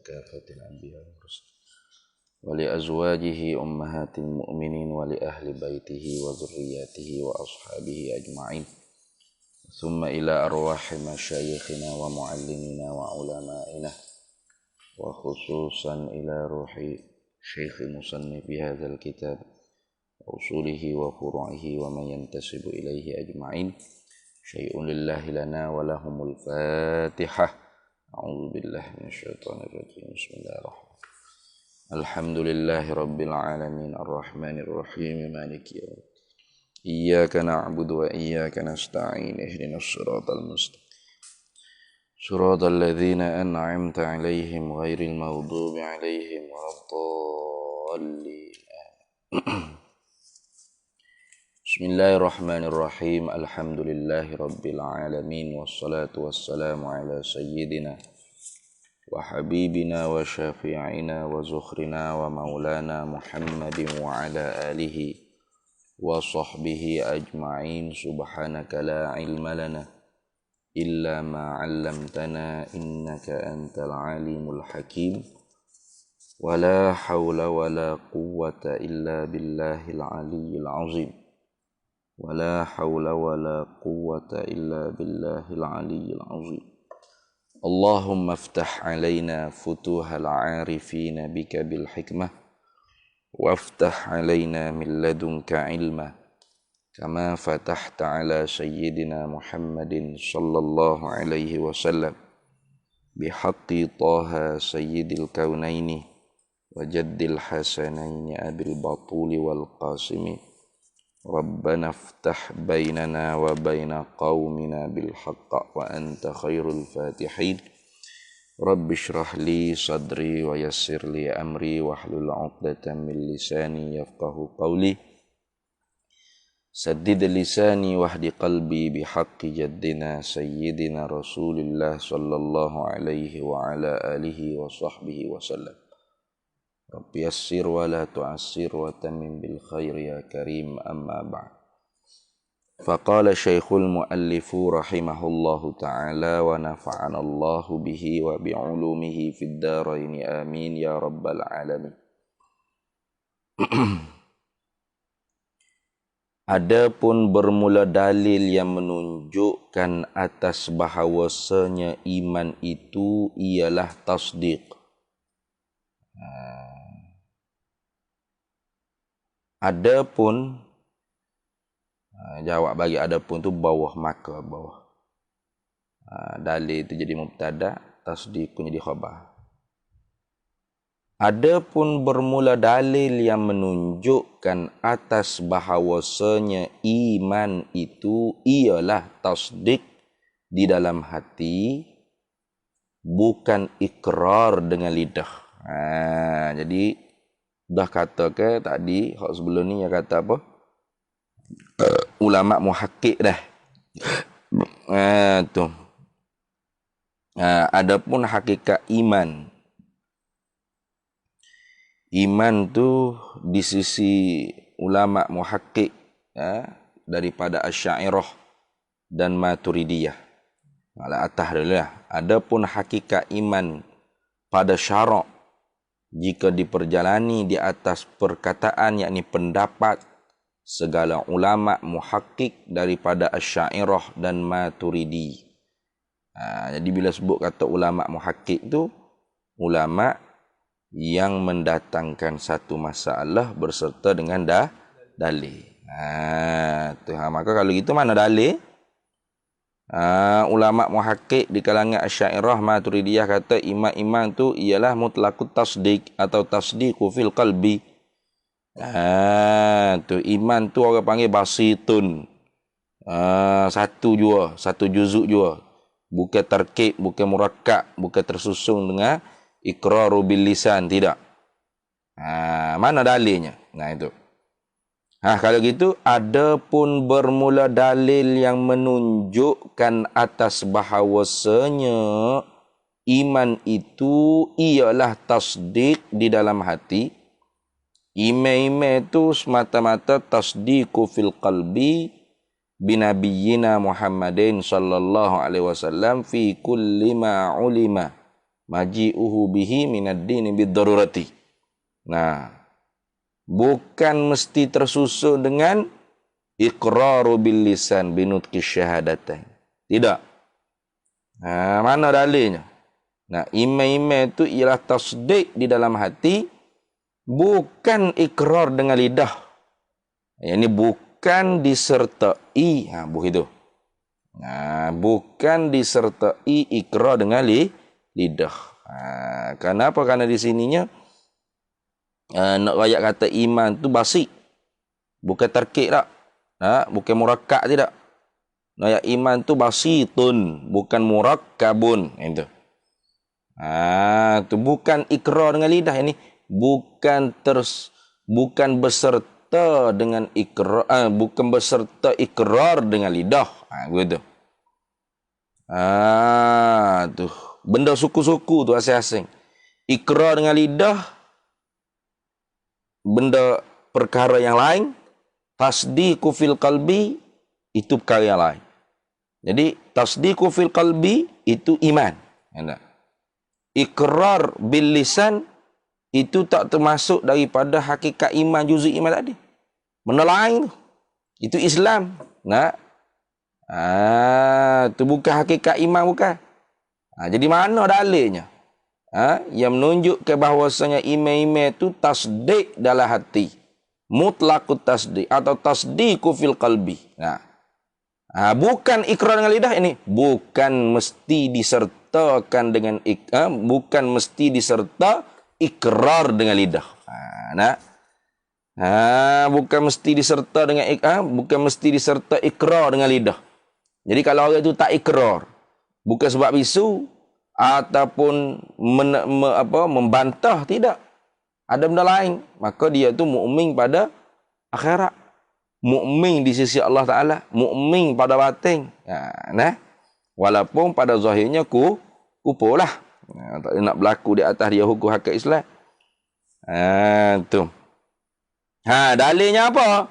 كافة الأنبياء والرسل ولأزواجه أمهات المؤمنين ولأهل بيته وذرياته وأصحابه أجمعين ثم إلى أرواح مشايخنا ومعلمينا وعلمائنا وخصوصا إلى روح شيخ مصنف هذا الكتاب وأصوله وفروعه ومن ينتسب إليه أجمعين شيء لله لنا ولهم الفاتحة أعوذ بالله من الشيطان الرجيم بسم الله الرحمن الرحيم الحمد لله رب العالمين الرحمن الرحيم مالك يوم الدين إياك نعبد وإياك نستعين اهدنا الصراط المستقيم صراط الذين أنعمت عليهم غير المغضوب عليهم ولا الضالين بسم الله الرحمن الرحيم الحمد لله رب العالمين والصلاة والسلام على سيدنا وحبيبنا وشافعنا وزخرنا ومولانا محمد وعلى آله وصحبه أجمعين سبحانك لا علم لنا إلا ما علمتنا إنك أنت العليم الحكيم ولا حول ولا قوة إلا بالله العلي العظيم ولا حول ولا قوة إلا بالله العلي العظيم اللهم افتح علينا فتوح العارفين بك بالحكمة وافتح علينا من لدنك علما كما فتحت على سيدنا محمد صلى الله عليه وسلم بحق طه سيد الكونين وجد الحسنين أبي البطول والقاسم ربنا افتح بيننا وبين قومنا بالحق وأنت خير الفاتحين رب اشرح لي صدري ويسر لي أمري واحلل عقدة من لساني يفقه قولي سدد لساني واهد قلبي بحق جدنا سيدنا رسول الله صلى الله عليه وعلى آله وصحبه وسلم رب يسر ولا تعسر وتمم بالخير يا كريم أما بعد فقال شيخ المؤلف رحمه الله تعالى ونفعنا الله به وبعلومه في الدارين آمين يا رب العالمين. Adapun bermula dalil yang menunjukkan atas bahawasanya iman itu ialah tasdiq. Adapun jawab bagi adapun tu bawah maka bawah. Dalil itu jadi mubtada, tasdiqun jadi khabar. Adapun bermula dalil yang menunjukkan atas bahawasanya iman itu ialah tasdik di dalam hati, bukan ikrar dengan lidah. Jadi dah kata ke tadi, hak sebelum ni yang kata apa? Ulama muhakkik dah. Tu. Adapun hakikat iman. Iman tu di sisi ulama muhakkik daripada Asy'ariyah dan Maturidiyah. Ala atas dulu lah. Adapun hakikat iman pada syarak jika diperjalani di atas perkataan yakni pendapat segala ulama muhakkik daripada Asy'ariyah dan Maturidi. Jadi bila sebut kata ulama muhakkik tu ulama yang mendatangkan satu masalah berserta dengan dalil. Maka kalau gitu mana dalil? Ulama muhakkik di kalangan Asy'ariyah Maturidiyah kata iman tu ialah mutlaqut tasdiq atau tasdiqu fil qalbi. Tu iman tu orang panggil basitun. Satu jua, satu juzuk jua. Bukan tarkib, bukan murakkab, bukan tersusun dengan iqraru bil lisan, tidak. Mana dalilnya? Nah itu. Kalau gitu, adapun bermula dalil yang menunjukkan atas bahawasanya iman itu ialah tasdik di dalam hati. Iman itu semata-mata tasdiqu fil qalbi binabiyyina Muhammadin sallallahu alaihi wasallam fi kulli ma ulima Maji'uhu bihi minad dini bid-darurati. Nah, bukan mesti tersusun dengan iqraru bil lisan binutqi syahadatain. Tidak. Nah, mana dalilnya? Nah, iman-iman itu ialah tasdik di dalam hati, bukan ikrar dengan lidah. Ini bukan disertai, begitu. Nah, bukan disertai ikrar dengan lidah. Kenapa? Karena di sininya nak rakyat kata iman tu basi, bukan tarkib tak. Bukan murakkab tidak. Nak iman tu basitun, bukan murakkabun. Itu. Tu bukan ikrar dengan lidah, ini bukan beserta dengan ikrar, bukan beserta ikrar dengan lidah. Begitu. Tu benda suku-suku tu asing-asing. Ikrar dengan lidah benda perkara yang lain, tasdiqu fil qalbi itu perkara yang lain. Jadi tasdiqu fil qalbi itu iman. Ikrar bil lisan itu tak termasuk daripada hakikat iman, juz'i iman tadi. Benda lain tu. Itu Islam. Itu bukan hakikat iman, bukan. Jadi mana dalilnya? Yang menunjuk ke bahawasanya iman-iman itu tasdik dalam hati. Mutlaqut tasdik atau tasdiqu fil qalbi. Bukan ikrar dengan lidah, ini bukan mesti disertakan dengan bukan mesti diserta ikrar dengan lidah. Bukan mesti diserta dengan bukan mesti diserta ikrar dengan lidah. Jadi kalau orang itu tak ikrar, bukan sebab bisu ataupun membantah, tidak. Ada benda lain, maka dia tu mukmin pada akhirat. Mukmin di sisi Allah Ta'ala, mukmin pada batin. Walaupun pada zahirnya kufur lah. Tak nak berlaku di atas dia hukum hak Islam. Tu. Dalilnya apa?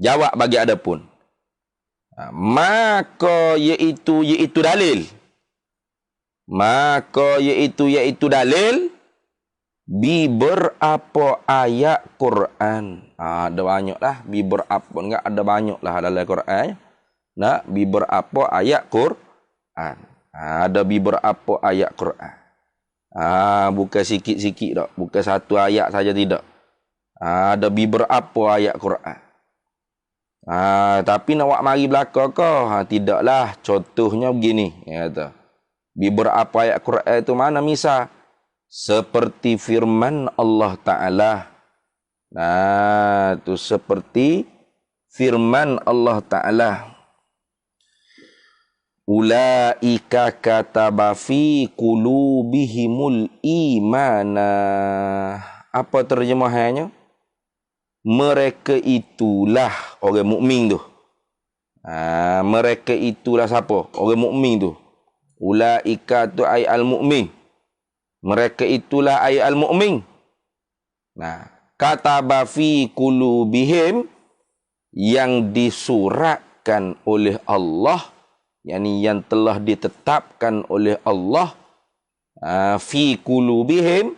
Jawab bagi adapun. Maka iaitu dalil. Maka iaitu dalil bi berapa ayat Quran. Ada banyaklah bi berapa, enggak ada banyaklah dalam Quran. Bi berapa ayat Quran. Ada bi berapa ayat Quran. Bukan sikit-sikit tak, bukan satu ayat saja, tidak. Ada bi berapa ayat Quran. Tapi nak buat mari belakang ke? Tidaklah. Contohnya begini, kata. Bi berapa ayat Quran itu mana misal? Seperti firman Allah Ta'ala. Itu seperti firman Allah Ta'ala. Ulaika kataba fi qulubihimul imana. Apa terjemahannya? Mereka itulah orang mukmin tu. Mereka itulah siapa? Orang mukmin tu. Ulaika tu ay al-mu'min. Mereka itulah ay al-mu'min. Kataba fi qulubihim, yang disuratkan oleh Allah, yakni yang telah ditetapkan oleh Allah, fi qulubihim,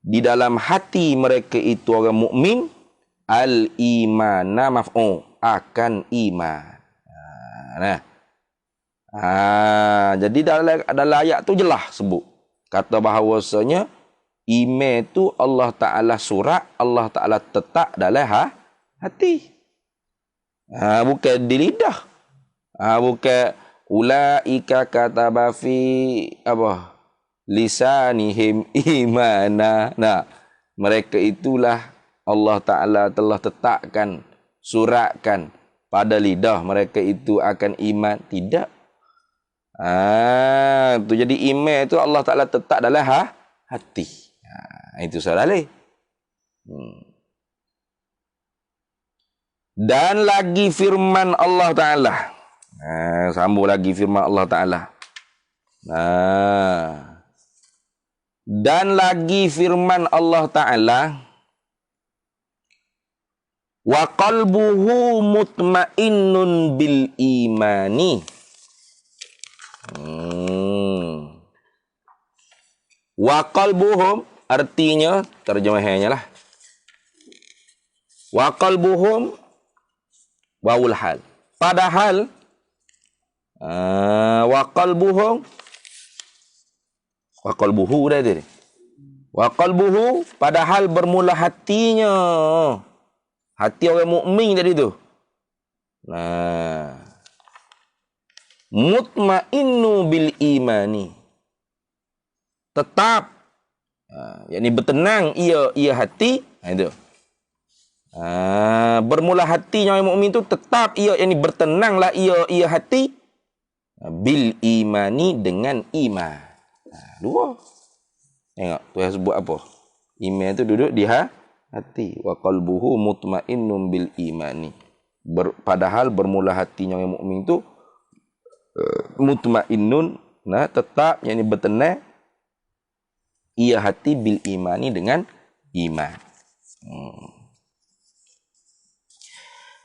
di dalam hati mereka itu orang mukmin, al-imana maf'u, akan iman. Jadi dalam ayat tu jelas sebut kata bahawasanya iman tu Allah Ta'ala surat, Allah Ta'ala tetap dalam hati. Bukan di lidah. Bukan ulaika kataba fi lisanihim imana. Mereka itulah Allah Ta'ala telah tetapkan, suratkan pada lidah mereka itu akan iman. Tidak. Tu jadi iman itu Allah Ta'ala tetap dalam hati. Itu salah leh. Dan lagi firman Allah Ta'ala. Sambung lagi firman Allah Ta'ala. Dan lagi firman Allah Ta'ala. Wa qalbuhu mutmainnun bil imani. Wa qalbuhum artinya terjemahannya lah. Wa qalbuhum wawul hal. Padahal wa qalbuhum wa qalbuhu dah tadi. Wa qalbuhu padahal bermula hatinya. Hati orang mukmin tadi tu. Nah. Mutmainnu bil imani. Tetap yakni bertenang ia hati, itu. Bermula hatinya orang mukmin tu tetap ia yakni bertenanglah ia hati bil imani dengan iman. Dua. Tengok Tuhan sebut apa? Iman tu duduk di hati. Wa qalbuhu mutmainnun bil imani. Padahal bermula hatinya orang mukmin tu mutmainnun, nah tetap yakni bertenang ia hati bil imani dengan iman.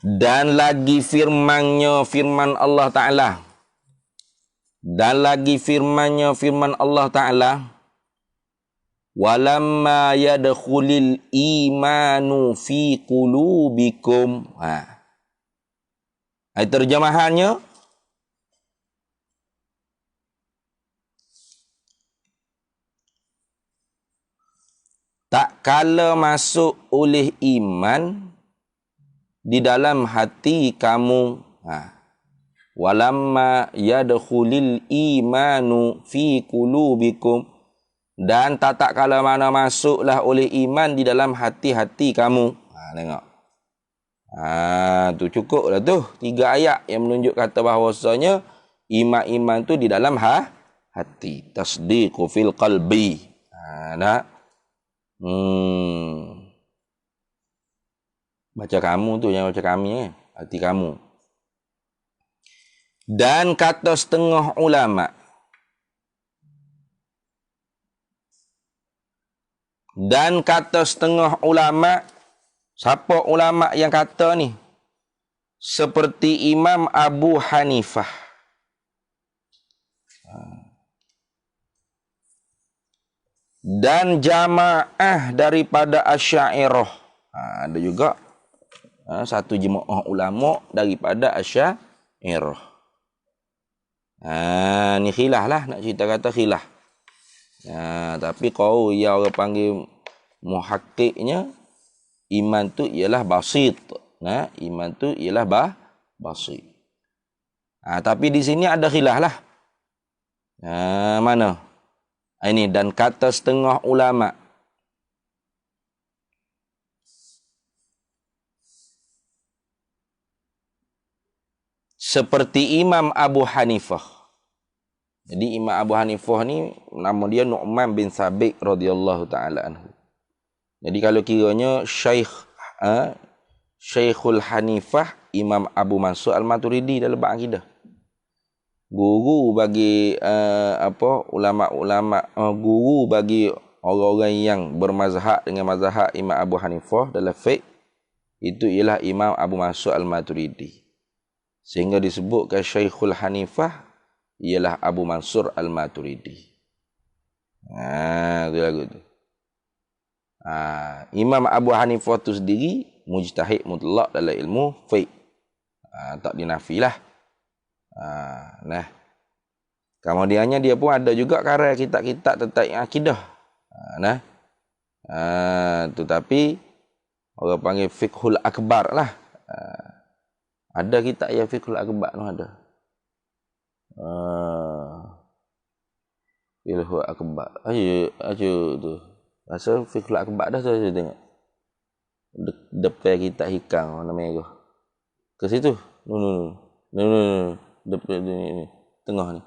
Dan lagi firman Allah Ta'ala. Dan lagi firman Allah Ta'ala. Walamma yadkhulil imanu fi qulubikum. Terjemahannya, tak kala masuk oleh iman di dalam hati kamu. Walamma yadkhulil imanu fi qulubikum. Dan tak kala mana masuklah oleh iman di dalam hati-hati kamu. Tengok. Tu cukup lah tu. 3 ayat yang menunjuk kata bahawasanya iman tu di dalam hati. Tasdiqu fil qalbi. Nak? Baca kamu tu, jangan baca kami. Hati kamu. Dan kata setengah ulama. Dan kata setengah ulama. Siapa ulama yang kata ni? Seperti Imam Abu Hanifah. Dan jamaah daripada Asy'ariyah. Ada juga satu jemaah ulama daripada Asy'ariyah. Ni khilaf lah, nak cerita kata khilaf. Tapi kau yang orang panggil muhakkiknya, iman tu ialah basit. Iman tu ialah basit. Tapi di sini ada khilaf lah. Mana? Ini dan kata setengah ulama. Seperti Imam Abu Hanifah. Jadi Imam Abu Hanifah ni nama dia Nu'man bin Sabit radhiyallahu taala anhu. Jadi kalau kiranya Syekhul Hanifah Imam Abu Mansur Al-Maturidi dalam bab akidah. Guru bagi ulama-ulama, guru bagi orang-orang yang bermazhab dengan mazhab Imam Abu Hanifah dalam fiqh, itu ialah Imam Abu Mansur Al-Maturidi. Sehingga disebutkan Syekhul Hanifah ialah Abu Mansur Al-Maturidi. Itu lagu tu. Imam Abu Hanifah tu sendiri mujtahid mutlak dalam ilmu fiqh. Tak dinafilah. Kemudiannya dia pun ada juga karya kitab-kitab tentang akidah. Tetapi orang panggil fiqhul akbar lah. Ada kitab yang fiqhul akbar tu ada. Fiqhul akbar. Ayo tu. Rasa fiqhul akbar dah saya tengok. Depan kitab hikam namanya tu. Ke situ. No. Depan ni. Tengah ni.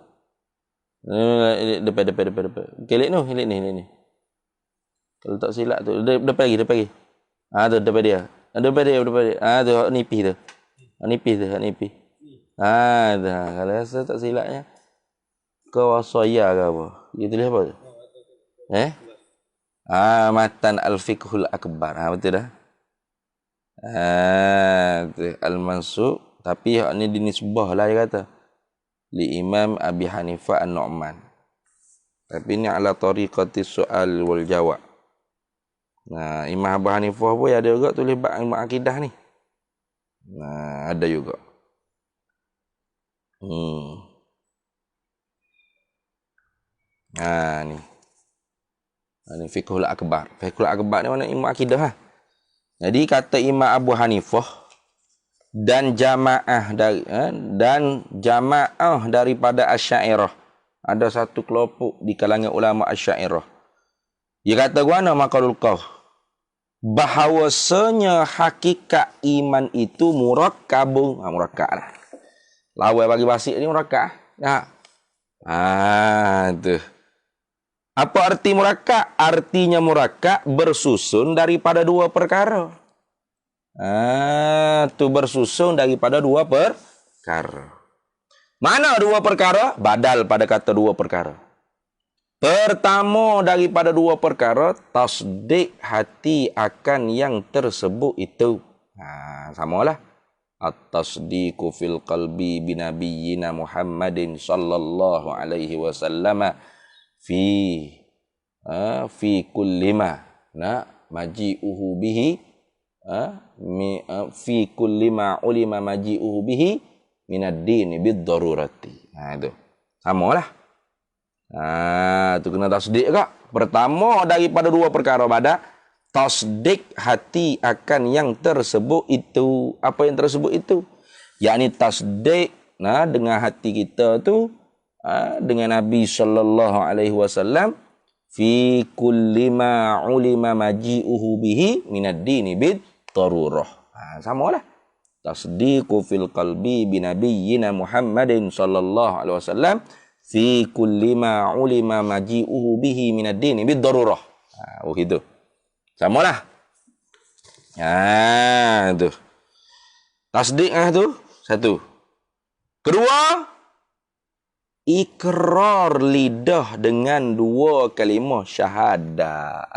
Depan. Kelik ni. Kalau tak silap tu depan lagi. Tu depan dia. Depan dia. Tu nipis tu. Nipis. Kalau rasa tak silapnya. Kau wasaya ke apa? Dia tulis apa tu? Matan al-fiqhul akbar. Betul dah. Al-Mansur. Tapi hak ni dinisbah lah dia kata. Li Imam Abi Hanifah An-Nu'man. Tapi ni ala tariqati soal wal jawab. Nah, Imam Abu Hanifah pun ada juga tulis bab ilmu akidah ni. Nah, ada juga. Ni. Ini fiqhul akbar. Fiqhul akbar ni mana ilmu akidah ha. Jadi kata Imam Abu Hanifah dan jamaah daripada Asy'ariyah. Ada satu kelompok di kalangan ulama Asy'ariyah. Dia kata guana maqalul qaul. Bahawasanya hakikat iman itu murakkabun. Murakkab lah. Lawan bagi basik ni murakkab. Tu. Apa arti murakkab? Artinya murakkab bersusun daripada dua perkara. Tu bersusun daripada dua perkara. Mana dua perkara? Badal pada kata dua perkara. Pertama daripada dua perkara, tasdik hati akan yang tersebut itu. Samalah. At-tasdiqu fil qalbi binabiyyina Muhammadin sallallahu alaihi wasallam fi kulli ma maji'uhu bihi fi kulli ma ulima maji'uhu bihi minad din bid-darurati. Itu. Samalah. Tu kena tasdik juga. Pertama daripada dua perkara pada tasdik hati akan yang tersebut itu. Apa yang tersebut itu? Yakni tasdik dengan hati kita tu dengan Nabi sallallahu alaihi wasallam fi kulli ma ulima maji'uhu bihi minad dini bid darurah. Samalah. Tasdiqu fil qalbi bi nabiyyina Muhammadin sallallahu alaihi wasallam fi kulli ma ulima maji'uhu bihi minad dini bid darurah. Begitu. Samalah. Tu. Tasdik tu satu. Kedua, ikrar lidah dengan dua kalimah syahadah.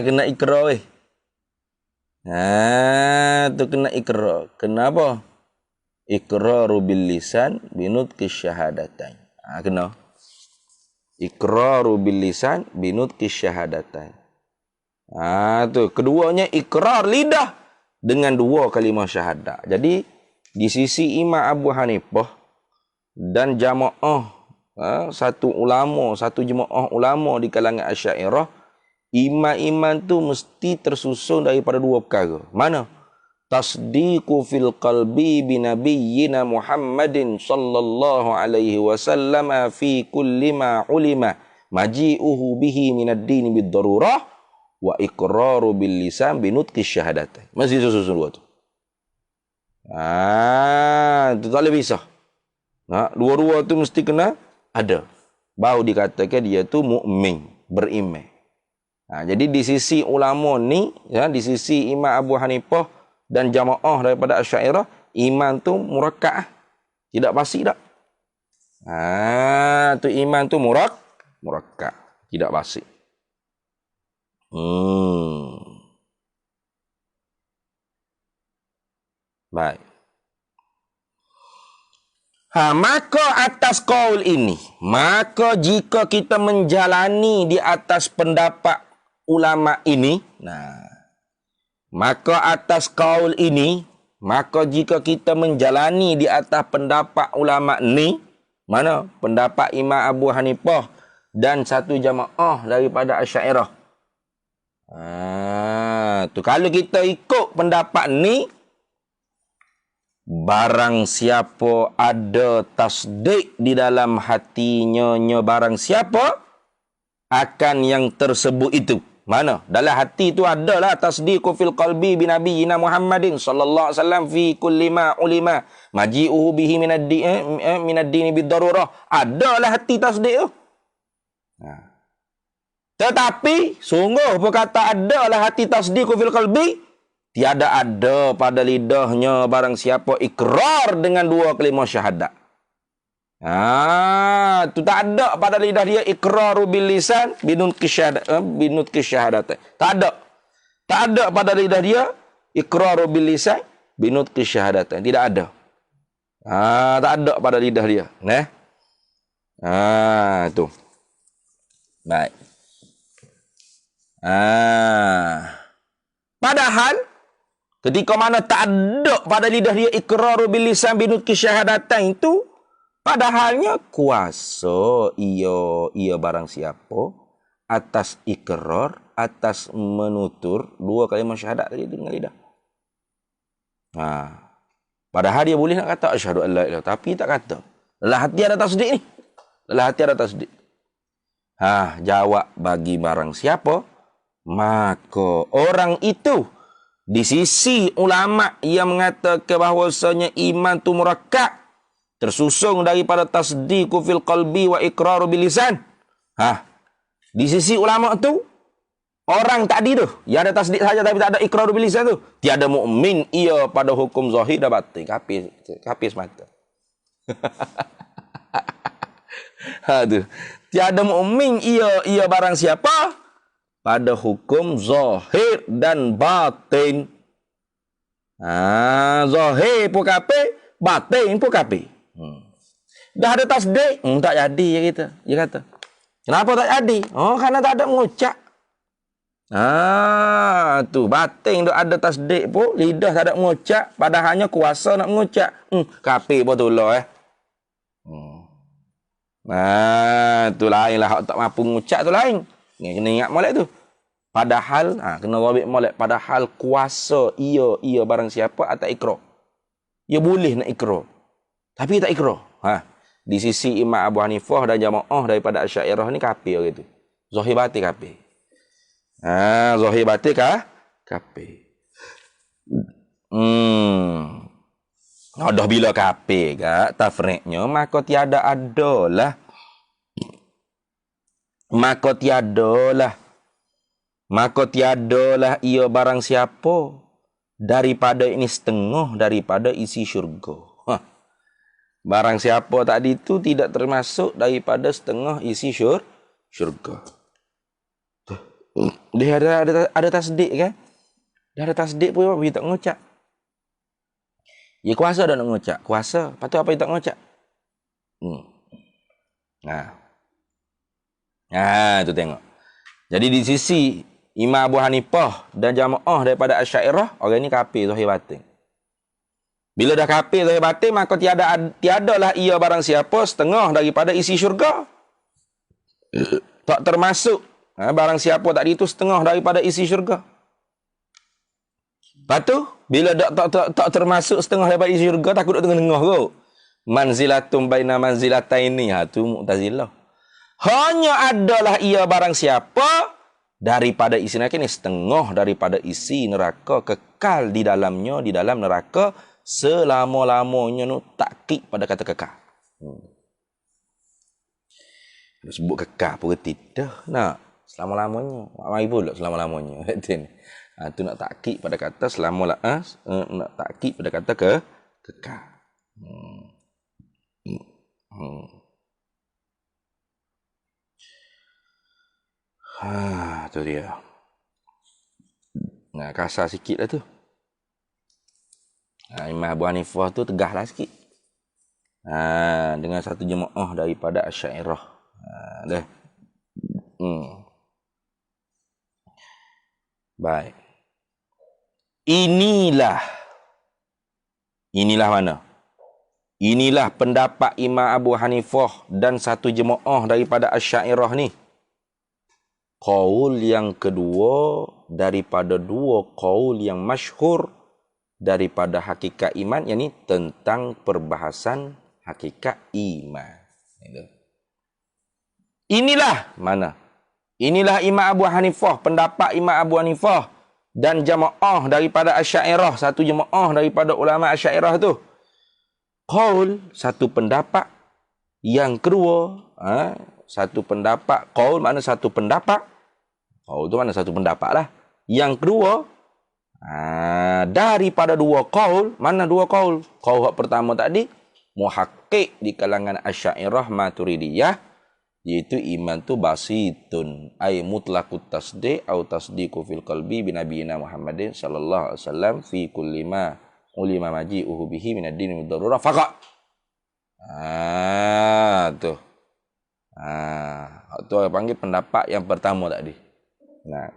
Kena ikrar weh. Tu kena ikrar. Kenapa? Iqraru bil lisan binutqi syahadatain. Kena. Iqraru bil lisan binutqi syahadatain. Tu keduanya ikrar lidah dengan dua kalimah syahadah. Jadi di sisi Imam Abu Hanifah dan jamaah satu jemaah ulama di kalangan Asy'ariyah, iman tu mesti tersusun daripada dua perkara. Mana? Tasdiqu fil qalbi bi nabiyyina Muhammadin sallallahu alaihi wasallam fi kulli ma ulima maji'uhu bihi minad din bid darurah wa iqraru bil lisan binutqi syahadatain. Mesti susun dua tu. Itu tak boleh pisah. Dua-dua tu mesti kena ada. Baru dikatakan dia tu mukmin, beriman. Jadi di sisi ulama ni, di sisi Imam Abu Hanifah dan jamaah daripada Asy'ariyah, iman tu murakkab. Tidak pasti tak? Tu iman tu murakkab, tidak pasti. Baik. Maka atas qaul ini, maka jika kita menjalani di atas pendapat ulama ini, maka atas qaul ini, maka jika kita menjalani di atas pendapat ulama ni, mana? Pendapat Imam Abu Hanifah dan satu jamaah daripada Asy'ariyah. Tu kalau kita ikut pendapat ni, barang siapa ada tasdik di dalam hatinya, barang siapa akan yang tersebut itu. Mana? Dalam hati itu adalah tasdiqu fil qalbi bi nabiyyina Muhammadin sallallahu alaihi wasallam fi kulli ma ulima maji'uhu bihi minad din bid darurah. Adalah hati tasdik tu. Tetapi sungguh perkata adalah hati tasdiqu fil qalbi, tiada ada pada lidahnya barang siapa ikrar dengan dua kalimah syahadat. Tu tak ada pada lidah dia iqraru bil lisan binutqi syahadat. Tak ada pada lidah dia iqraru bil lisan binutqi syahadat. Tidak ada. Tak ada pada lidah dia. Tu. Baik. Padahal ketika mana tak ada pada lidah dia iqraru bil lisan binutqi syahadatain itu, padahalnya kuasa ia barang siapa atas ikrar, atas menutur dua kalimat syahadat tadi dengan lidah. Padahal dia boleh nak kata asyhadu an la ilaha, tapi tak kata. Lelah hati ada tasdik ni. Lelah hati ada tasdik. Jawab bagi barang siapa, maka orang itu di sisi ulama yang mengatakan bahawasanya iman tu murakkab, tersusun daripada tasdiqu fil qalbi wa iqraru bil lisan. Di sisi ulama tu, orang tadi tu yang ada tasdik saja tapi tak ada iqraru bil lisan tu, tiada mukmin ia pada hukum zahir dan batin, kafir semata. Tu. Tiada mukmin ia barang siapa pada hukum zahir dan batin. Zahir pun kafir, batin pun kafir. Dah ada tasdik, tak jadi dia kata. Kenapa tak jadi? Kerana tak ada mengucap. Tu batin tu ada tasdik pun, lidah tak ada mengucap, padahalnya kuasa nak mengucap. Kafir betul lah. Tu lain lah. Hak tak mampu mengucap tu lain. Kena ingat molek tu. Padahal, kena rabit molek. Padahal kuasa ia barang siapa atas ikrar. Ia boleh nak ikrar, tapi tak ikrar. Di sisi Imam Abu Hanifah dan jamaah daripada Asy'ariyah ni kafir gitu. Zahir batin kafir. Zahir batin kafir. Dah bila kafir gak tafriqnya, maka tiada adalah. Maka tiadalah ia barang siapa daripada ini setengah daripada isi syurga. Barang siapa tadi itu tidak termasuk daripada setengah isi syurga. Dia ada tasdik kan? Dia ada tasdik pun dia tak mengucap. Dia kuasa dah nak mengucap. Kuasa. Lepas tu apa dia tak mengucap? Tu tengok. Jadi di sisi Imam Abu Hanifah dan jamaah daripada Asy'ariyah, orang ni kafir zahir batin. Bila dah kafir zahir batin, maka tiadalah ia barang siapa setengah daripada isi syurga. Tak termasuk barang siapa tadi itu setengah daripada isi syurga. Lepas tu, bila tak termasuk setengah daripada isi syurga, takut duduk tengah-tengah kot. Manzilatum baina manzilataini. Tu Mu'tazilah. Hanya adalah ia barang siapa daripada isi neraka ni, setengah daripada isi neraka, kekal di dalamnya, di dalam neraka selama-lamanya. Takkid pada kata kekal. Sebut kekal pun tidak. Selama-lamanya. Mari pula selama-lamanya. Tu nak takkid pada kata nak takkid pada kata kekal. Tu dia. Kasar sikit lah tu. Imam Abu Hanifah tu tegahlah sikit. Dengan satu jemaah daripada Asy'ariyah. Dah. Baik. Inilah mana? Inilah pendapat Imam Abu Hanifah dan satu jemaah daripada Asy'ariyah ni. Qaul yang kedua daripada dua qaul yang masyhur daripada hakikat iman, yakni tentang perbahasan hakikat iman. Inilah mana? Inilah Imam Abu Hanifah, pendapat Imam Abu Hanifah dan jamaah daripada Asy'ariyah, satu jemaah daripada ulama Asy'ariyah tu. Qaul, satu pendapat. Yang kedua, satu pendapat. Qaul makna satu pendapat. Qaul tu mana satu pendapat lah. Yang kedua, daripada dua qaul, mana dua qaul? Qaul pertama tadi, muhakkik di kalangan Asy'ariyah Maturidiyah, iaitu iman tu basitun, ay mutlaqut tasdiq atau tasdiqu fil qalbi bi nabiyina Muhammadin sallallahu alaihi wasallam fi kulli ma ulima maji'uhu bihi min ad-din wad darurah faqat. Tu. Itu orang panggil pendapat yang pertama tadi. Nah.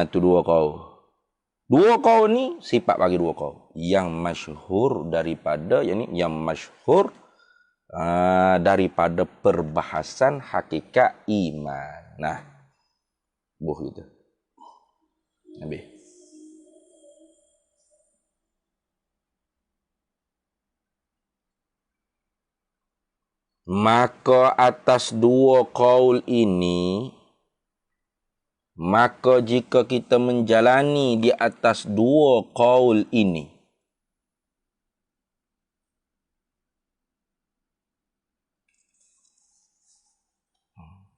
Itu dua kaul. Dua kaul ni sifat bagi dua kaul. Yang masyhur daripada yang masyhur daripada perbahasan hakikat iman. Nah. Gitu. Habis. Maka atas dua kaul ini, maka jika kita menjalani di atas dua kaul ini,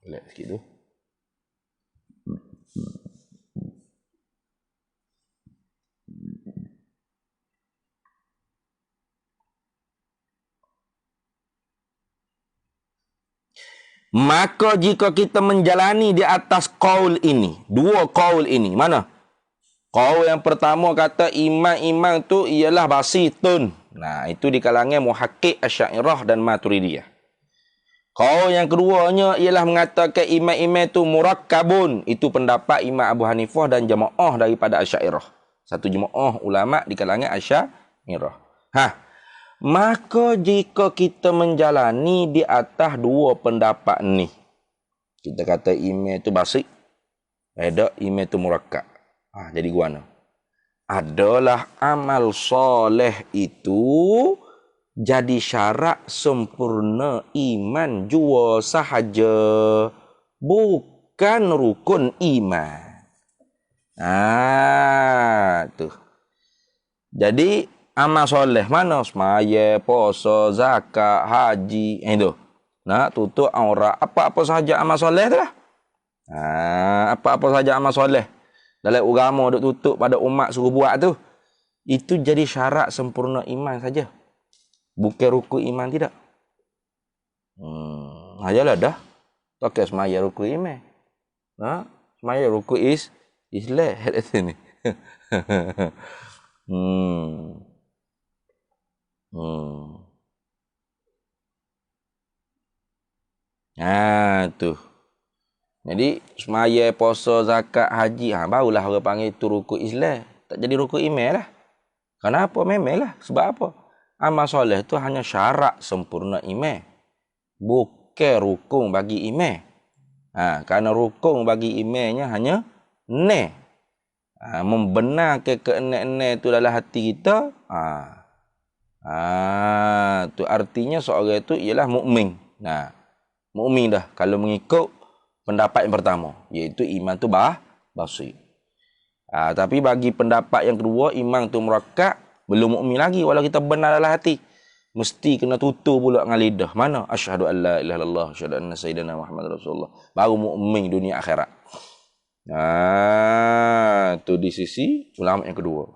lihat sikit tu. Maka jika kita menjalani di atas qaul ini, dua qaul ini, mana? Qaul yang pertama kata iman tu ialah basitun. Nah, itu di kalangan muhakkik Asy'ariyah dan Maturidiyah. Qaul yang keduanya ialah mengatakan iman tu murakkabun. Itu pendapat Imam Abu Hanifah dan jamaah daripada Asy'ariyah. Satu jemaah ulama di kalangan Asy'ariyah. Maka jika kita menjalani di atas dua pendapat ni, kita kata iman itu basit, ada iman itu murakkab. Jadi guana. Adalah amal soleh itu jadi syarat sempurna iman jua sahaja, bukan rukun iman. Tu. Jadi amal soleh mana? Semaya, puasa, zakat, haji. Itu. Nak tutup aurat. Apa-apa sahaja amal soleh tu lah. Apa-apa sahaja amal soleh. Dalam agama duk tutup pada umat suruh buat tu. Itu jadi syarat sempurna iman saja. Bukan rukun iman tidak. Ajalah dah. Tak kira semaya rukun iman. Semaya rukun Islam. Sini. Tu. Jadi semaya, puasa, zakat, haji, barulah orang panggil itu rukun Islam. Tak jadi rukun iman lah. Kenapa? Memanglah. Sebab apa? Amal soleh tu hanya syarat sempurna iman. Bukan rukun bagi iman. Kerana rukun bagi imannya hanya ne. Membenarkan keenak-enak tu dalam hati kita. Tu artinya seorang itu ialah mukmin. Mukmin dah kalau mengikut pendapat yang pertama, iaitu iman tu basit. Tapi bagi pendapat yang kedua, iman tu murakkab, belum mukmin lagi walau kita benar dalam hati. Mesti kena tutur pula dengan lidah. Mana? Asyhadu an la ilaha illallah, asyhadu anna sayyidina Muhammad Rasulullah. Baru mukmin dunia akhirat. Tu di sisi ulama yang kedua.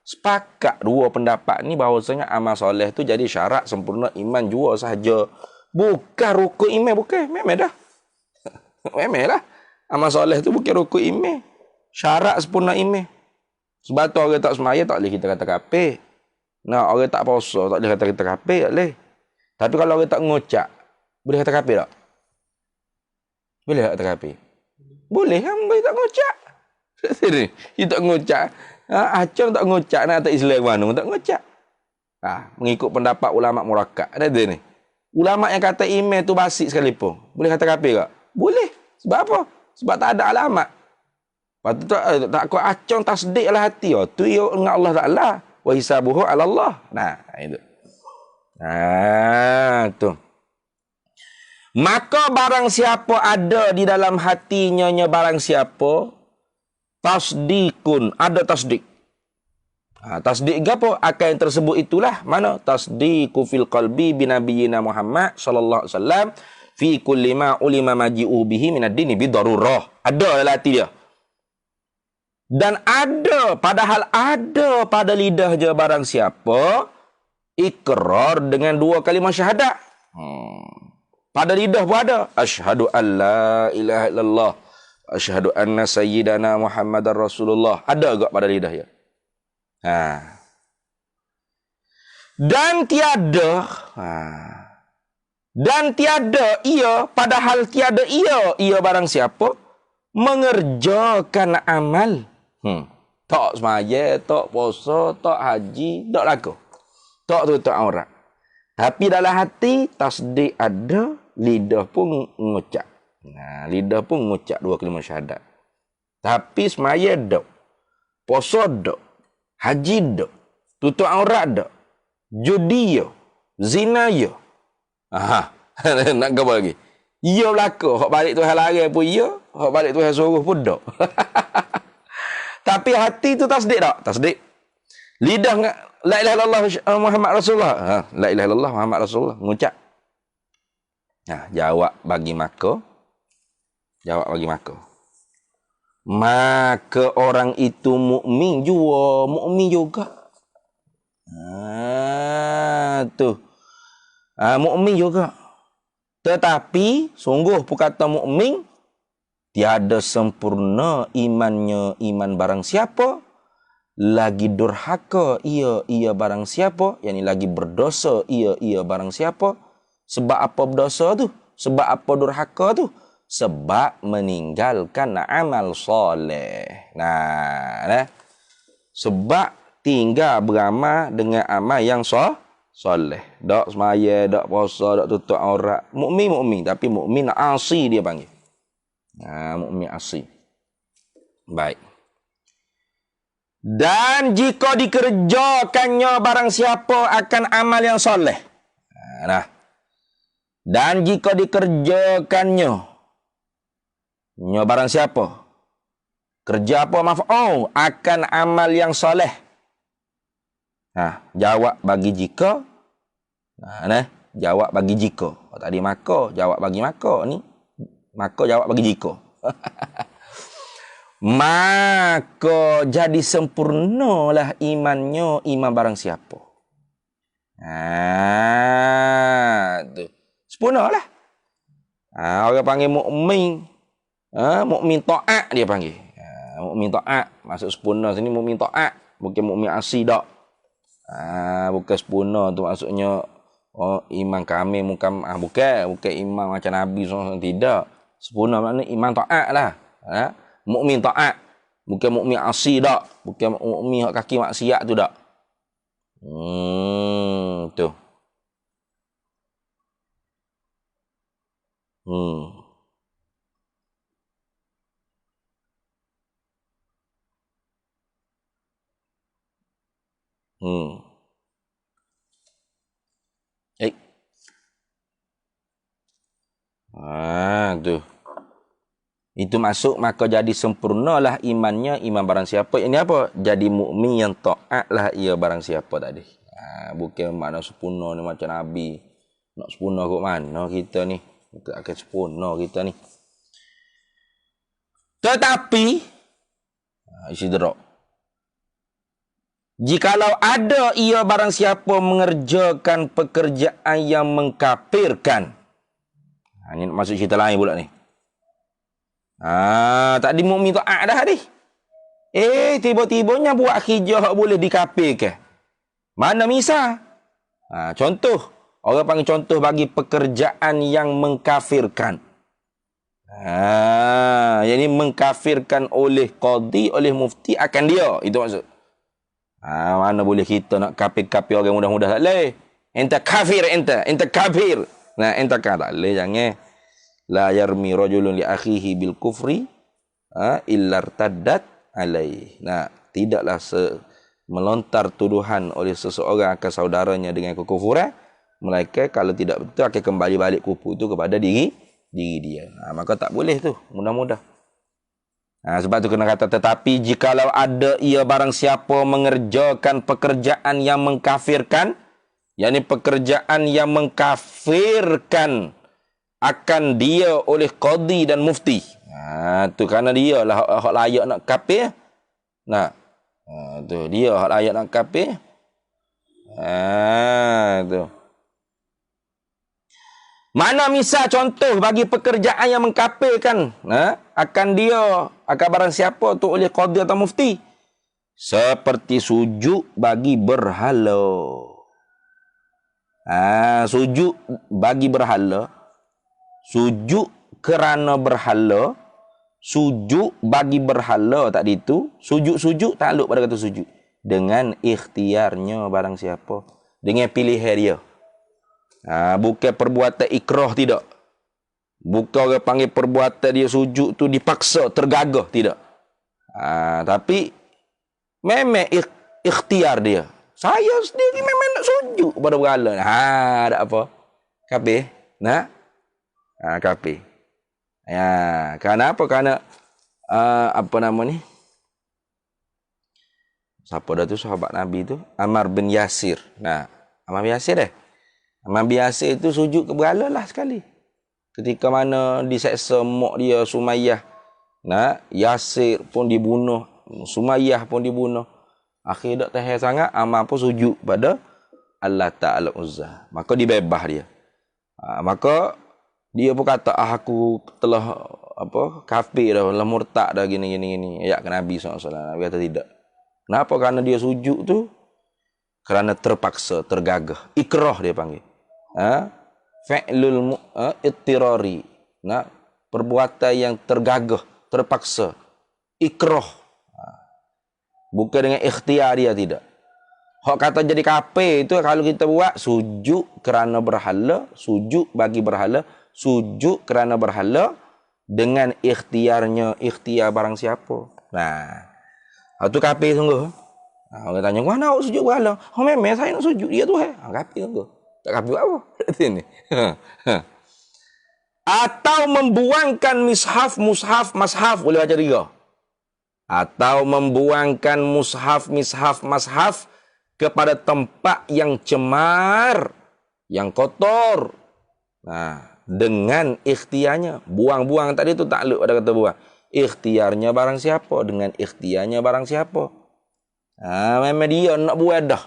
Sepakat dua pendapat ni bahawasanya amal soleh tu jadi syarat sempurna iman jua sahaja. Bukan rukun iman, bukan. Memang dah. Memang lah. Amal soleh tu bukan rukun iman. Syarat sempurna iman. Sebab tu orang tak semaya tak boleh kita kata kafir. Orang tak puasa tak boleh kata kita kafir, tak boleh. Tapi kalau orang tak ngucap, boleh kata kafir tak? Boleh tak kata kafir? Boleh kan, boleh tak ngucap. Dia tak ngucap. Acang tak ngucap nak atas Islam mana, tak ngucap. Mengikut pendapat ulama murakkab. Ada ni. Ulama yang kata iman tu basit sekalipun, boleh kata kafir tak? Boleh. Sebab apa? Sebab tak ada alamat. Lepas tu tak kau acang tasdik lah hati. Tu ia dengan Allah Ta'ala. Wa hisabuhu ala Allah. Itu. Tu. Maka barang siapa ada di dalam hatinya barang siapa, tasdikun, ada tasdik. Tasdik apa? Akan yang tersebut itulah mana? Tasdiku fil qalbi binabiyina Muhammad sallallahu alaihi wasallam fi kulli ma ulima maji'u bihi minad dini bidarurah. Ada dalam hati dia. Dan ada, padahal ada pada lidah je barang siapa ikrar dengan dua kalimah syahadat. Pada lidah pun ada. Asyhadu an la ilaha illallah. Asyhadu anna sayyidana Muhammadar Rasulullah. Ada agak pada lidah dia. Dan tiada Dan tiada ia, padahal tiada ia barang siapa mengerjakan amal. Tak semaya, tak puasa, tak haji, tak laku. Tak tutup aurat. Tapi dalam hati, tasdik ada, lidah pun mengucap. Nah, lidah pun mengucap 2 kalimah syahadat. Tapi semaya tak. Puasa tak. Haji tak. Tutup aurat tak. Judi ya. Zina ya. Aha. Nak apa lagi? Ya berlaku. Hak balik Tuhan larang pun ya. Hak balik Tuhan suruh pun tak. Tapi hati tu tasdik tak? Tasdik. Lidah la ilaha illallah Muhammad Rasulullah. La ilaha illallah Muhammad Rasulullah. Mengucap. Nah, jawab bagi maka. Jawab bagi maka. Maka orang itu mukmin juga. Mukmin juga. Mukmin juga. Tetapi, sungguh perkata mukmin tiada sempurna imannya iman barang siapa, lagi durhaka ia barang siapa, yakni lagi berdosa ia barang siapa. Sebab apa berdosa tu? Sebab apa durhaka tu? Sebab meninggalkan amal soleh. Nah. Sebab tinggal beramal dengan amal yang soleh. Tak semaya, tak puasa, tak tutup aurat. Mukmin, tapi mukmin asi dia panggil. Mukmin asi. Baik. Dan jika dikerjakannya barang siapa akan amal yang soleh. Nah. Dan jika dikerjakannya barang siapa? Kerja apa maf'ul akan amal yang soleh. Jawab bagi jika. Jawab bagi jika. Tadi maka, jawab bagi maka ni. Maka jawab bagi jika. Maka jadi sempurnalah imannya iman barang siapa. Tu. Sempurnalah. Orang panggil mukmin. Mukmin taat dia panggil. Mukmin taat. Maksud sempurna sini mukmin taat. Bukan mukmin asi dak. Bukan sempurna tu maksudnya iman kami bukan iman macam Nabi SAW, tidak. Sempurna maknanya iman taat lah. Mukmin taat. Bukan mukmin asi dak. Bukan mukmin kaki maksiat tu dak. Tu. Tu. Itu masuk maka jadi sempurnalah imannya iman barang siapa. Ini apa? Jadi mukmin yang taatlah ia barang siapa tadi. Bukan makna sempurna ni macam Nabi. Nak sempurna kok mana kita ni? Kita akan sempurna kita ni. Tetapi istidrak. Jikalau ada ia barang siapa mengerjakan pekerjaan yang mengkafirkan. Ini masuk cerita lain pula ni. Tadi mukmin taat dah ni. Tiba-tibanya buat hijrah boleh dikafirkan. Mana misal? Contoh. Orang panggil contoh bagi pekerjaan yang mengkafirkan. Yang ini mengkafirkan oleh qadi, oleh mufti akan dia. Itu maksud. Mana boleh kita nak kafir-kafir orang mudah-mudah tak boleh. Enta kafir, enta kafir. Nah, enta kan tak boleh, jangan. La yarmi rajulun li akhihi bil kufri illa irtaddat alaih. Nah, tidaklah melontar tuduhan oleh seseorang akan saudaranya dengan kekufuran, melainkan kalau tidak betul akan kembali balik kufur itu kepada diri dia. Maka tak boleh tu, mudah-mudah. Sebab tu kena kata, tetapi jikalau ada ia barang siapa mengerjakan pekerjaan yang mengkafirkan, yakni pekerjaan yang mengkafirkan akan dia oleh qadi dan mufti. Tu kerana dia lah hak layak nak kafir. Tu dia hak layak nak kafir. Tu. Mana misal contoh bagi pekerjaan yang mengkafirkan akan dia, akan barang siapa tu oleh qadi atau mufti. Seperti sujud bagi berhala. Sujud bagi berhala, sujud kerana berhala, sujud bagi berhala tadi itu, sujud takluk pada kata sujud dengan ikhtiarnya barang siapa, dengan pilihan dia. Bukan perbuatan ikrah, tidak. Bukan orang panggil perbuatan dia sujud tu dipaksa, tergagah, tidak. Tapi memang ikhtiar dia. Saya sendiri memang nak sujud pada berhala. Tak apa. Kabeh. Nah. Kabeh. Ya, kenapa? Karena apa nama ni? Siapa dah tu sahabat Nabi tu? Ammar bin Yasir. Nah, Ammar bin Yasir Ammar bin Yasir tu sujud ke berhala lah sekali. Ketika mana diseksa mak dia Sumayyah. Nah, Yasir pun dibunuh, Sumayyah pun dibunuh. Akhir dak tahan sangat, Ammar pun sujud pada Allah Ta'ala Uzza. Maka dibebas dia. Maka dia pun kata, aku telah kafir dah, telah murtad dah gini. Ayat ke Nabi SAW. Nabi kata tidak. Kenapa? Karena dia sujud tu kerana terpaksa, tergagah. Ikrah dia panggil. Fi'lul ittirari. Perbuatan yang tergagah, terpaksa. Ikrah. Bukan dengan ikhtiar dia, tidak. Hak kata jadi kafir itu kalau kita buat sujud kerana berhala, sujud bagi berhala, sujud kerana berhala dengan ikhtiarnya, ikhtiar barang siapa. Itu kafir sungguh. Orang tanya, mana awak sujud berhala? Memang saya nak sujud dia tu. Kafir sungguh. Tak kafir apa? Ini. Atau membuangkan mushaf boleh baca tiga. Atau membuangkan mishaf kepada tempat yang cemar, yang kotor. Dengan ikhtiarnya. Buang-buang tadi tu takluk pada kata buang. Ikhtiarnya barang siapa, dengan ikhtiarnya barang siapa. Memang dia nak buat dah.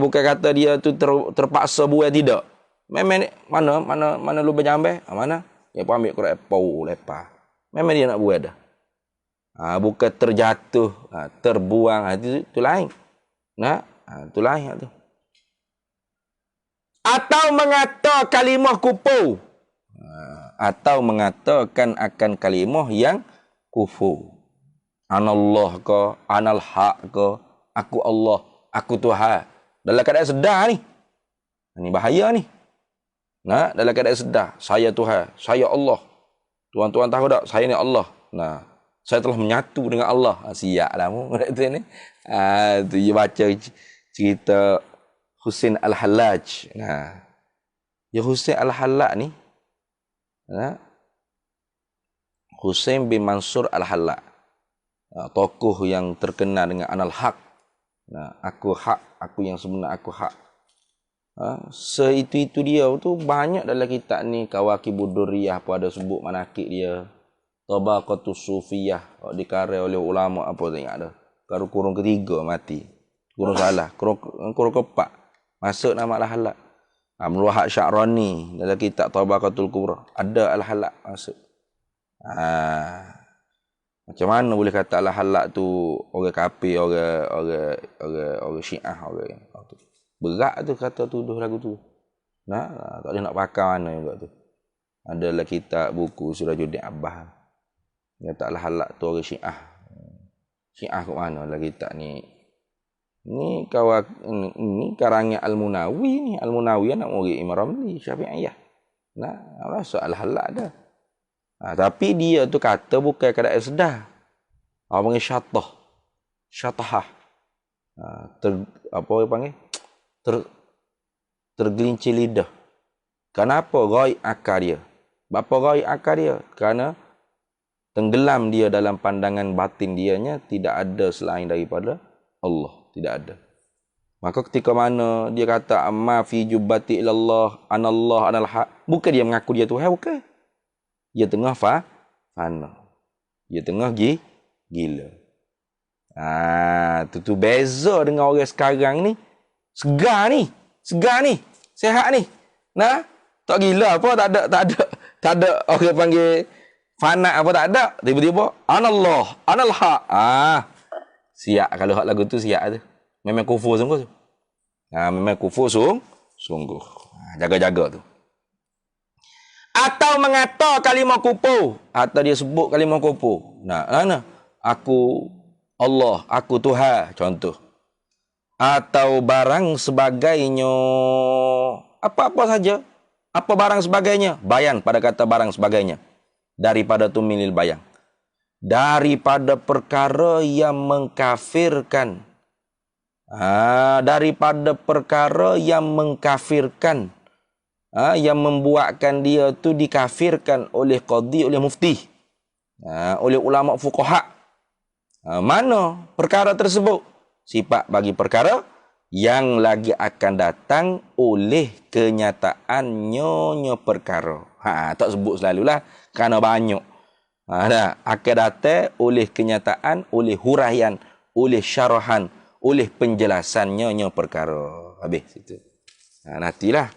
Bukan kata dia tu terpaksa buat, tidak. Memang mana lu berjambel? Mana? Ya pun ambil korek pau lepas. Memang dia nak buat dah. Bukan terjatuh, terbuang, itu lain. Itu lain tu. Atau mengata kalimah kufur. Atau mengatakan akan kalimah yang kufur. Anallah ke, anal haq ke, aku Allah, aku Tuhan. Dalam keadaan sedar ni. Ini bahaya ni. Dalam keadaan sedar, saya Tuhan, saya Allah. Tuan-tuan tahu tak, saya ni Allah. Saya telah menyatu dengan Allah. Siap lah mu. Tu dia baca cerita Husain Al-Hallaj. Ya Husain Al-Hallaj ni. Husain bin Mansur Al-Hallaj. Tokoh yang terkenal dengan Anal Haq. Aku hak, aku yang sebenar, aku hak. Itu dia tu banyak dalam kitab ni. Kawakibud Durriyah pun ada sebut manakib dia. Tabaqatus Sufiyah dikarang oleh ulama apa tak ingat dah. Kurung ketiga mati. Kurung salah. Kurung keempat masuk nama Al-Hallaj. Abdul Wahab Sya'rani dalam kitab Tabaqatul Kubra ada Al-Hallaj masuk. Macam mana boleh kata Al-Hallaj tu orang kafir, orang Syiah, orang tu. Berat tu kata tuduh lagu tu. Tak boleh nak pakai mana juga tu. Adalah kitab buku Sirajuddin Abbas. Dia tak Al-Hallaj tu orang Syiah. Syiah kat mana lah kitab ni. Ni karangan Al-Munawi ni. Al-Munawi anak murid Imam Ramli, Syafi'iyah. Rasa Al-Hallaj dah. Tapi dia tu kata bukan keadaan sedar. Orang panggil syatah. Syatahah. Apa orang panggil? Tergelincir lidah. Kenapa? Ghaib akal dia. Bapa ghaib akal dia? Kerana tenggelam dia dalam pandangan batin dianya, tidak ada selain daripada Allah. Tidak ada. Maka ketika mana dia kata amma fi jubbati ilallah anallah anal haq, bukan dia mengaku dia Tuhan, bukan. Dia tengah fana. Dia tengah gila. Tu beza dengan orang sekarang ni. Segar ni. Sehat ni. Tak gila apa, tak ada orang panggil fana apa, tak ada. Tiba-tiba anallah, anal haq. Siap kalau hak lagu tu siap tu. Memang kufur sungguh tu. Memang kufur sungguh. Jaga-jaga tu. Atau mengata kalimah kufur, atau dia sebut kalimah kufur. Aku Allah, aku Tuhan, contoh. Atau barang sebagainya, apa-apa saja. Apa barang sebagainya? Bayan pada kata barang sebagainya. Daripada tu milil bayang. Daripada perkara yang mengkafirkan. Daripada perkara yang mengkafirkan. Yang membuatkan dia tu dikafirkan oleh qadi, oleh mufti. Oleh ulama fuqaha. Mana perkara tersebut? Sifat bagi perkara yang lagi akan datang oleh kenyataan nyonya perkara. Tak sebut selalulah kerana banyak. Akan datang oleh kenyataan, oleh huraian, oleh syarahan, oleh penjelasan nyonya perkara. Habis situ. Nantilah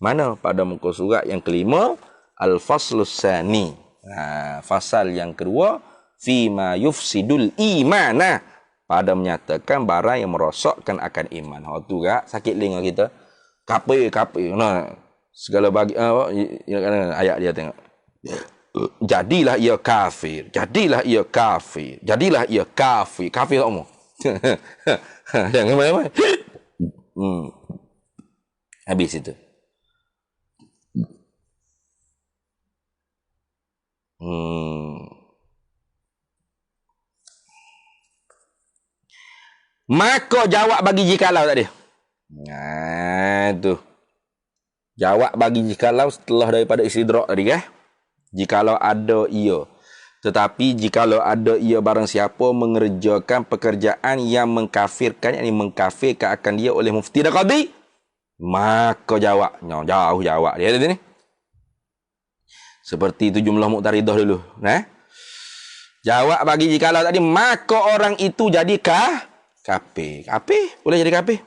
mana pada muka surat yang kelima, al-faslus sani. Fasal yang kedua, fima yufsidul imana. Pada menyatakan barang yang merosakkan akan iman. Tu gak sakit linga kita. Kafir. Segala bagi ayat dia tengok. Jadilah ia kafir. Jadilah ia kafir. Jadilah ia kafir. Kafir tak mau. Jangan main-main. Habis itu. Maka jawab bagi jikalau tak dia. Tu. Jawab bagi jikalau setelah daripada istidrak tadi kan. Jikalau ada ia. Tetapi jikalau ada ia barang siapa mengerjakan pekerjaan yang mengkafirkan, yang mengkafirkan akan dia oleh mufti dan qadi, maka jawabnya jauh jawab dia tadi ni. Seperti itu jumlah muqtaridah dulu. Jawab bagi jikalau tadi, maka orang itu jadi kafir. Kafir? Boleh jadi kafir?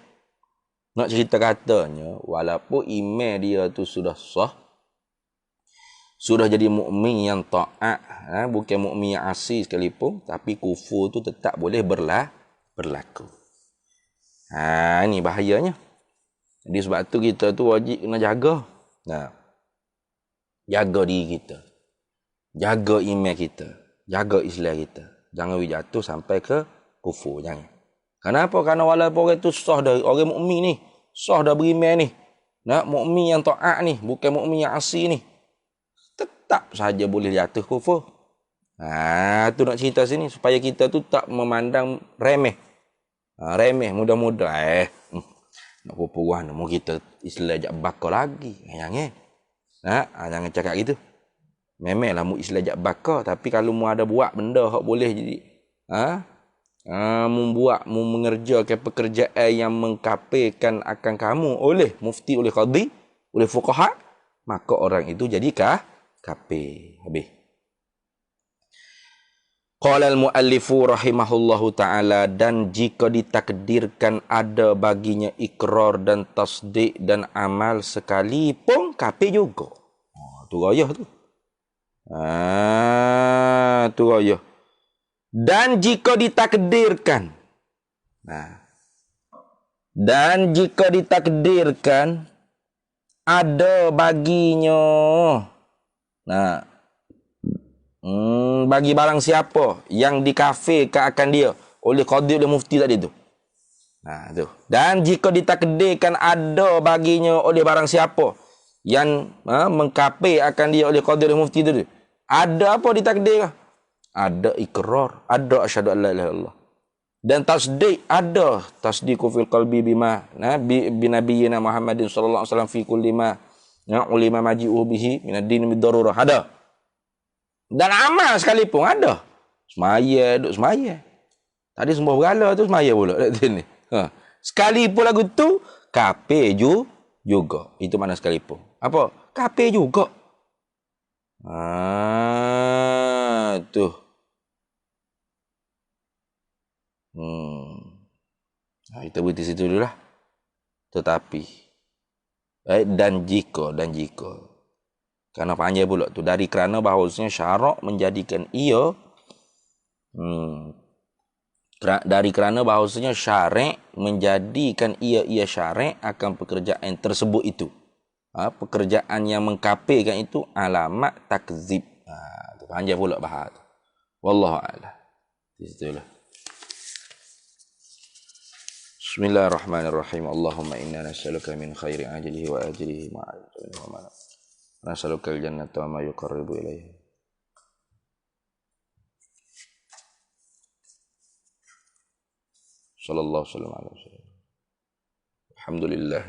Nak cerita katanya, walaupun iman dia tu sudah sah, sudah jadi mukmin yang taat, bukan mukmin yang asi sekalipun, tapi kufur tu tetap boleh berlaku. Ini bahayanya. Jadi sebab tu kita tu wajib kena jaga. Jaga diri kita. Jaga iman kita. Jaga Islam kita. Jangan jatuh sampai ke kufur. Jangan. Kenapa? Kerana walaupun orang tu sah dari orang mukmin ni, sah dah beriman ni, mukmin yang taat ni, bukan mukmin yang asi ni, tetap saja boleh jatuh kufur. Tu nak cerita sini supaya kita tu tak memandang remeh. Remeh mudah-mudah nak perempuan mau kita Islam jak bakar lagi. Jangan cakap gitu. Memanglah mu Islam jak bakar, tapi kalau mu ada buat benda hak boleh jadi mu mengerjakan pekerjaan yang mengkafirkan akan kamu oleh mufti, oleh qadi, oleh fuqaha, maka orang itu jadi kafir. Habis. Qala al-muallifu rahimahullahu ta'ala, dan jika ditakdirkan ada baginya ikrar dan tasdik dan amal sekalipun, kafir juga. Tu rayah tu. Tu rayah. Dan jika ditakdirkan. Dan jika ditakdirkan ada baginya. Bagi barang siapa yang dikafirkan akan dia oleh qadi, oleh mufti tadi tu. Tu. Dan jika ditakdirkan ada baginya oleh barang siapa yang mengkafir akan dia oleh qadi, oleh mufti tu. Ada apa ditakdirkan? Ada ikrar, ada asyhadu an la ilaha illallah. Dan tasdik, ada tasdiqu fil qalbi bima bi nabiyyina Muhammadin sallallahu alaihi wasallam fi kulli ma ulima maji'u bihi min ad-din bid-darurah. Ada. Dan amal sekalipun ada. Semaya, duk semaya. Tadi semua berhala tu semaya pula kat sini. Sekalipun lagu tu kafir juga. Itu mana sekalipun. Apa? Kafir juga. Tu. Kita berhenti situ dulu lah. Tetapi dan jika kerana panjang pula tu, dari kerana bahawasanya syarak menjadikan ia Dari kerana bahawasanya syarik menjadikan ia syarik akan pekerjaan tersebut itu. Pekerjaan yang mengkafirkan itu alamat takzib. Panjang pula bahas. Wallahu a'lam. Itulah. Bismillahirrahmanirrahim. Allahumma inna nas'aluka min khairi ajlihi wa ajlihi ma'ajlihi wa ma'ala. Nas'aluka al-jannata wa ma yuqarribu ilaihi. Sallallahu alaihi wasallam. Alhamdulillah.